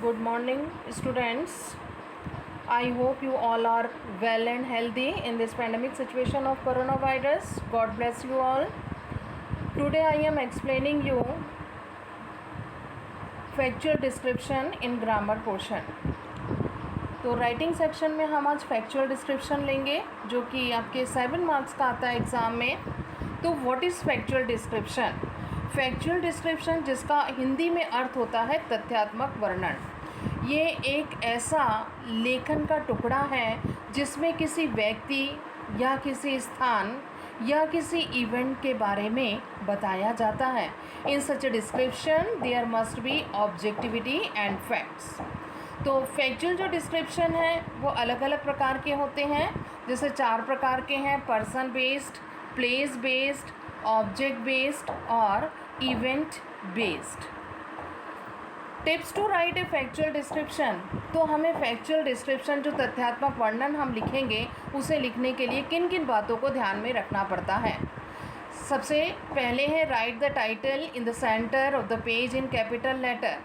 Good morning, students. I hope you all are well and healthy in this pandemic situation of coronavirus. God bless you all. Today I am explaining you factual description in grammar portion. तो writing section में हम आज factual description लेंगे जो कि आपके 7 marks का आता है एग्ज़ाम में. तो what is factual description? Factual description जिसका हिंदी में अर्थ होता है तथ्यात्मक वर्णन. ये एक ऐसा लेखन का टुकड़ा है जिसमें किसी व्यक्ति या किसी स्थान या किसी इवेंट के बारे में बताया जाता है. In such a description there must be objectivity and facts. तो फैक्चुअल जो डिस्क्रिप्शन है वो अलग अलग प्रकार के होते हैं. जैसे 4 प्रकार के हैं: person based, place based, object based और event based. Tips to write a factual description. तो हमें फैक्चुअल डिस्क्रिप्शन जो तथ्यात्मक वर्णन हम लिखेंगे उसे लिखने के लिए किन किन बातों को ध्यान में रखना पड़ता है. सबसे पहले है write the title in the center of the page in capital letter.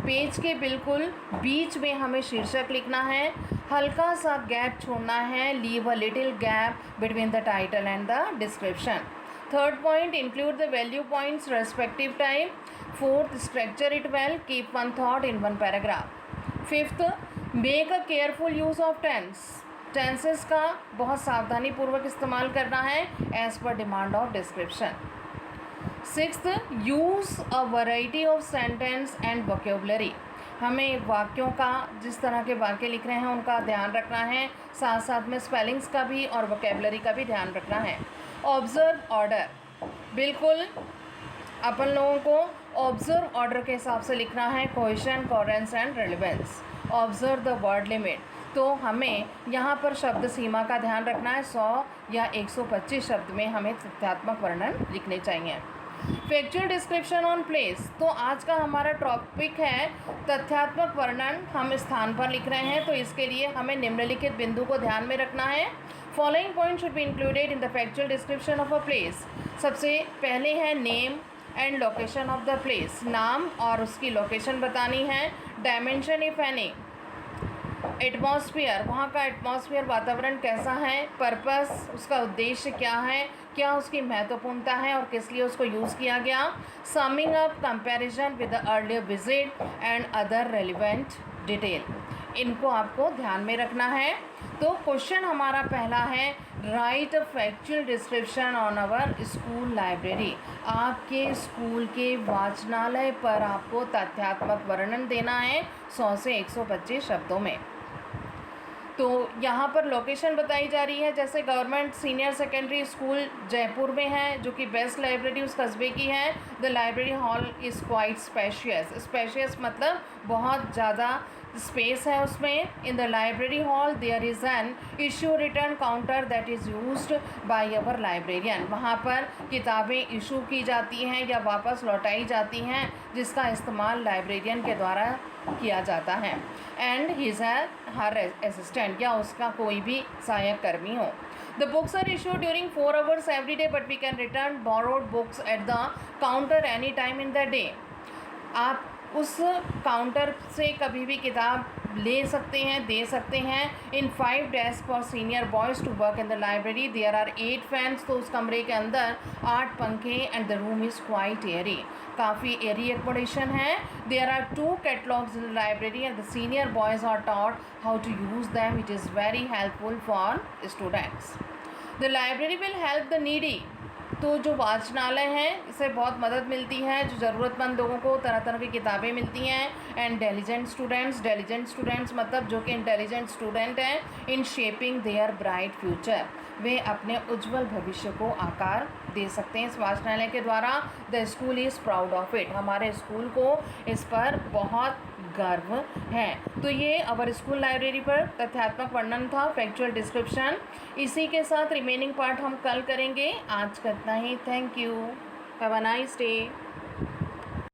Page के बिल्कुल बीच में हमें शीर्षक लिखना है. हल्का सा गैप छोड़ना है. Leave a little gap between the title and the description. Third point, include the value points respective time. Fourth, structure it well. Keep one thought in one paragraph. Fifth, make a careful use of tense. Tenses का बहुत सावधानी पूर्वक इस्तेमाल करना है as per demand of description. Sixth, use a variety of sentence and vocabulary. हमें वाक्यों का, जिस तरह के वाक्य लिख रहे हैं उनका ध्यान रखना है, साथ साथ में स्पेलिंग्स का भी और वोकेबुलरी का भी ध्यान रखना है. Observe order. बिल्कुल अपन लोगों को ऑब्जर्व ऑर्डर के हिसाब से लिखना है. Cohesion, coherence and relevance. Observe the word limit. तो हमें यहाँ पर शब्द सीमा का ध्यान रखना है. 100 या 125 शब्द में हमें तथ्यात्मक वर्णन लिखने चाहिए. Factual description on place. तो आज का हमारा टॉपिक है तथ्यात्मक वर्णन. हम स्थान पर लिख रहे हैं तो इसके लिए हमें निम्नलिखित बिंदु को ध्यान में रखना है. Following point should be included in the factual description of a place. सबसे पहले है name and location of the place. नाम और उसकी लोकेशन बतानी है. Dimension if any. एटमॉस्फेयर, वहाँ का एटमॉस्फेयर वातावरण कैसा है. पर्पस, उसका उद्देश्य क्या है, क्या उसकी महत्वपूर्णता है और किस लिए उसको यूज़ किया गया. Summing up, comparison with the earlier visit and other relevant detail. इनको आपको ध्यान में रखना है. तो क्वेश्चन हमारा पहला है, write a factual description on our school library. आपके स्कूल के वाचनालय पर आपको तथ्यात्मक वर्णन देना है 100 से 125 शब्दों में. तो यहाँ पर लोकेशन बताई जा रही है. जैसे government senior secondary school Jaipur में है जो कि बेस्ट लाइब्रेरी उस कस्बे की है. The library hall is quite spacious. Spacious मतलब बहुत ज़्यादा स्पेस है उसमें. In the library hall there is an issue return counter that is used by our librarian. वहाँ पर किताबें इशू की जाती हैं या वापस लौटाई जाती हैं जिसका इस्तेमाल लाइब्रेरियन के द्वारा किया जाता है. एंड हिज हर असिस्टेंट, या उसका कोई भी सहायक कर्मी हो. The books are issued during 4 hours every day, but we can return borrowed books at the counter any time in the day. आप उस काउंटर से कभी भी किताब ले सकते हैं, दे सकते हैं. In 5 desk for senior boys to work in the library. There are 8 fans. तो उस कमरे के अंदर 8 पंखे. And the room is quite airy. काफ़ी एयरी एकोमोडेशन है. There are 2 catalogues in the library and the senior boys are taught how to use them. It is very helpful for students. The library will help the needy. तो जो वाचनालय है इससे बहुत मदद मिलती है. जो ज़रूरतमंद लोगों को तरह तरह की किताबें मिलती हैं. And diligent students. Diligent students मतलब जो कि इंटेलिजेंट स्टूडेंट हैं. In shaping their bright future. वे अपने उज्जवल भविष्य को आकार दे सकते हैं इस वाचनालय के द्वारा. The school is proud of it. हमारे स्कूल को इस पर बहुत गर्व है. तो ये अवर स्कूल लाइब्रेरी पर तथ्यात्मक वर्णन था, फैक्चुअल डिस्क्रिप्शन. इसी के साथ रिमेनिंग पार्ट हम कल करेंगे. आज का इतना ही. Thank you. Have a nice day.